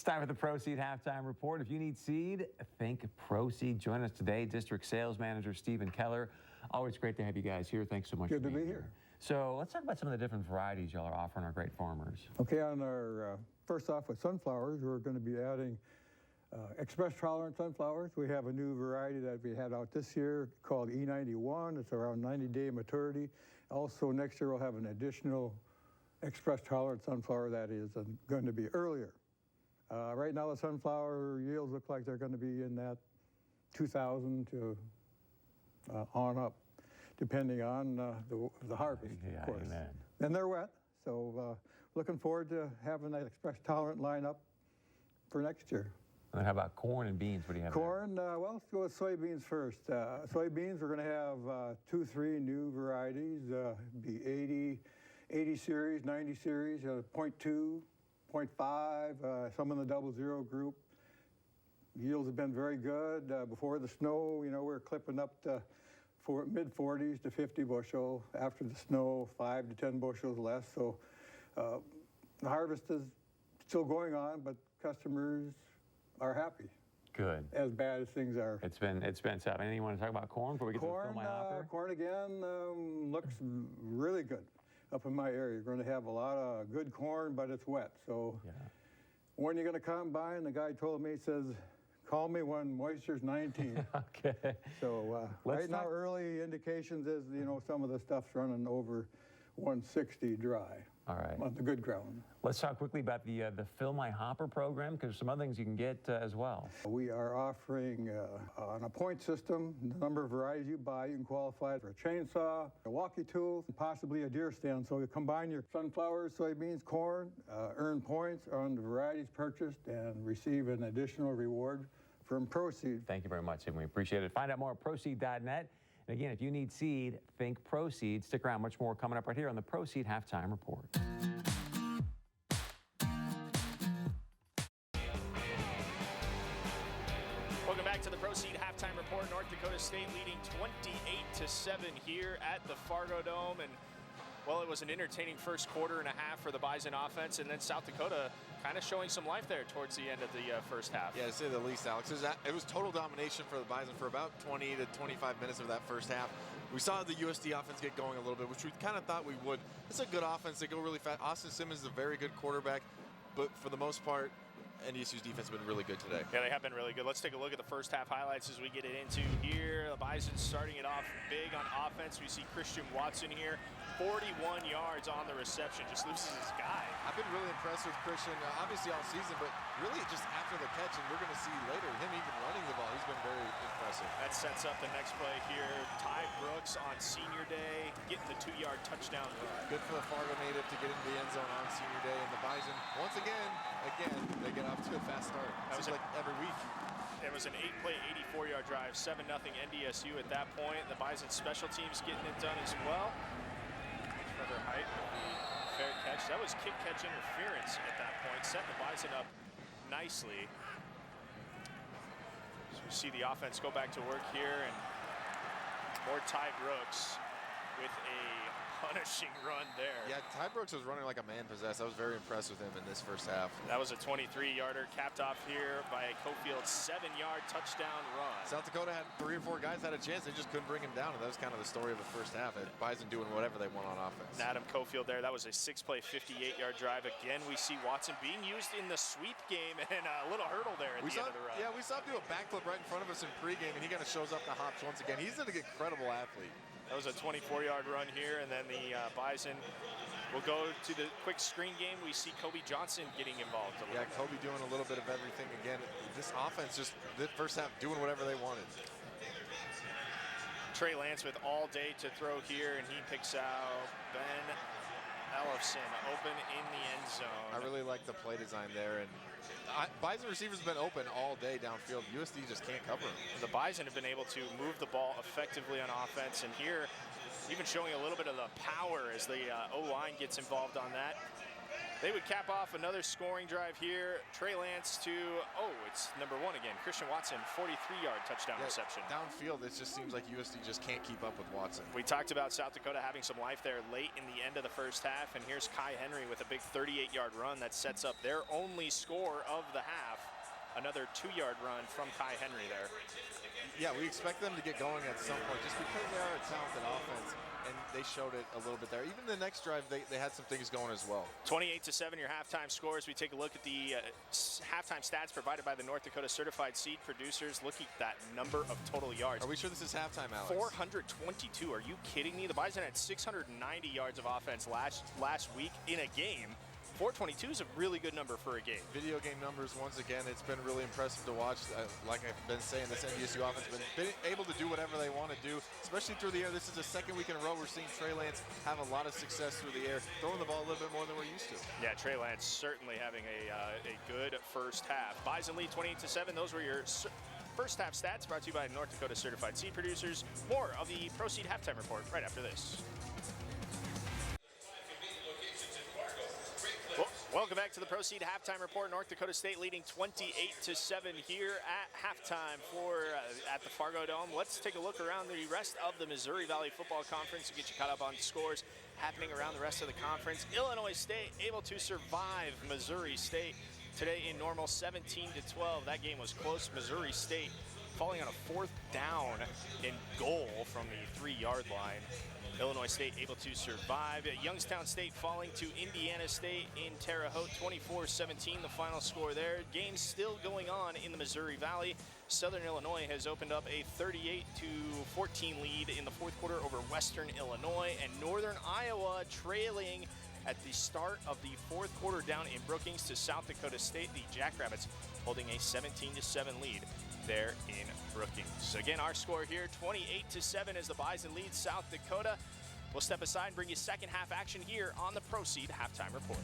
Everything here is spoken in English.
time for the Proceed Halftime Report. If you need seed, think Proceed. Join us today, District Sales Manager Stephen Keller. Always great to have you guys here. Thanks so much Good for to being be here. So let's talk about some of the different varieties y'all are offering our great farmers. Okay, on our first off with sunflowers, we're going to be adding express tolerant sunflowers. We have a new variety that we had out this year called E91. It's around 90-day maturity. Also, next year we'll have an additional express tolerant sunflower that is going to be earlier. Right now the sunflower yields look like they're going to be in that 2,000 to on up, depending on the harvest, Yeah, of course. Amen. And they're wet, so looking forward to having that express tolerant lineup for next year. And then how about corn and beans? What do you have Corn, well, let's go with soybeans first. Soybeans, we're going to have 2-3 new varieties, be 80 series, 90 series, 0.2, 0.5, some in the 00 group. Yields have been very good. Before the snow, you know, we're clipping up to mid-40s to 50 bushel. After the snow, 5 to 10 bushels less. So the harvest is still going on, but customers are happy. Good. As bad as things are. It's been tough. Anything you want to talk about corn before we get to the Fill My Hopper? Corn again looks really good up in my area. You're going to have a lot of good corn, but it's wet. So Yeah. when you're going to combine, the guy told me, he says, call me when moisture's 19. Okay. So right now, early indications is, you know, some of the stuff's running over 160 dry. All right. On the good ground. Let's talk quickly about the Fill My Hopper program, because there's some other things you can get as well. We are offering on a point system, the number of varieties you buy, you can qualify for a chainsaw, a walkie tool, and possibly a deer stand. So you combine your sunflowers, soybeans, corn, earn points on the varieties purchased, and receive an additional reward from Proceed. Thank you very much, and we appreciate it. Find out more at Proceed.net. And again, if you need seed, think Proceed. Stick around, much more coming up right here on the Proceed Halftime Report. Welcome back to the Proceed Halftime Report. North Dakota State leading 28-7 here at the Fargo Dome. And, well, it was an entertaining first quarter and a half for the Bison offense, and then South Dakota kind of showing some life there towards the end of the first half. Yeah, to say the least, Alex. It was total domination for the Bison for about 20 to 25 minutes of that first half. We saw the USD offense get going a little bit, which we kind of thought we would. It's a good offense. They go really fast. Austin Simmons is a very good quarterback, but for the most part, NDSU's defense has been really good today. Yeah, they have been really good. Let's take a look at the first half highlights as we get it into here. The Bison starting it off big on offense. We see Christian Watson here, 41 yards on the reception, just loses his guy. I've been really impressed with Christian, obviously all season, but really just after the catch, and we're going to see later, him even running the ball, he's been very impressive. That sets up the next play here. Ty Brooks on senior day, getting the 2-yard touchdown run. Good for the Fargo native to get into the end zone on senior day, and the Bison, once again, they get off to a fast start. Seems like every week. It was an 8-play, 84-yard drive, 7-0 NDSU at that point. The Bison special teams getting it done as well. Trevor Height with the fair catch. That was kick-catch interference at that point, setting the Bison up nicely. So we see the offense go back to work here, and more Ty Brooks with a punishing run there. Yeah, Ty Brooks was running like a man possessed. I was very impressed with him in this first half. That was a 23-yarder capped off here by Cofield's 7-yard touchdown run. South Dakota had 3 or 4 guys that had a chance. They just couldn't bring him down, and that was kind of the story of the first half. Bison doing whatever they want on offense. And Adam Cofield there, that was a 6-play, 58-yard drive. Again, we see Watson being used in the sweep game, and a little hurdle there at the end of the run. Yeah, we saw him do a backflip right in front of us in pregame, and he kind of shows up the hops once again. He's an incredible athlete. That was a 24-yard run here, and then the Bison will go to the quick screen game. We see Kobe Johnson getting involved a little bit. Kobe doing a little bit of everything again. This offense just, the first half, doing whatever they wanted. Trey Lance with all day to throw here, and he picks out Ben Ellefson open in the end zone. I really like the play design there, and Bison receivers have been open all day downfield. USD just can't cover them. The Bison have been able to move the ball effectively on offense, and here even showing a little bit of the power as the O-line gets involved on that. They would cap off another scoring drive here. Trey Lance to, it's number 1 again. Christian Watson, 43-yard touchdown reception. Downfield, it just seems like USD just can't keep up with Watson. We talked about South Dakota having some life there late in the end of the first half, and here's Kai Henry with a big 38-yard run that sets up their only score of the half. Another 2-yard run from Kai Henry there. Yeah, we expect them to get going at some point just because they are a talented offense. And they showed it a little bit there. Even the next drive, they had some things going as well. 28-7, your halftime scores. We take a look at the halftime stats provided by the North Dakota Certified Seed Producers. Look at that number of total yards. Are we sure this is halftime, Alex? 422. Are you kidding me? The Bison had 690 yards of offense last week in a game. 422 is a really good number for a game. Video game numbers, once again, it's been really impressive to watch. Like I've been saying, this NDSU offense has been able to do whatever they want to do, especially through the air. This is the second week in a row we're seeing Trey Lance have a lot of success through the air, throwing the ball a little bit more than we're used to. Yeah, Trey Lance certainly having a good first half. Bison lead 28-7. Those were your first half stats brought to you by North Dakota Certified Seed Producers. More of the Proceed Halftime Report right after this. Welcome back to the Proceed Halftime Report. North Dakota State leading 28-7 here at halftime at the Fargo Dome. Let's take a look around the rest of the Missouri Valley Football Conference to get you caught up on scores happening around the rest of the conference. Illinois State able to survive Missouri State today in normal 17-12. That game was close. Missouri State falling on a 4th down in goal from the 3-yard line. Illinois State able to survive. Youngstown State falling to Indiana State in Terre Haute, 24-17, the final score there. Games still going on in the Missouri Valley. Southern Illinois has opened up a 38-14 lead in the 4th quarter over Western Illinois, and Northern Iowa trailing at the start of the 4th quarter down in Brookings to South Dakota State. The Jackrabbits holding a 17-7 lead there in Brookings. Again, our score here, 28-7 as the Bison lead South Dakota. We'll step aside and bring you second half action here on the Proceed Halftime Report.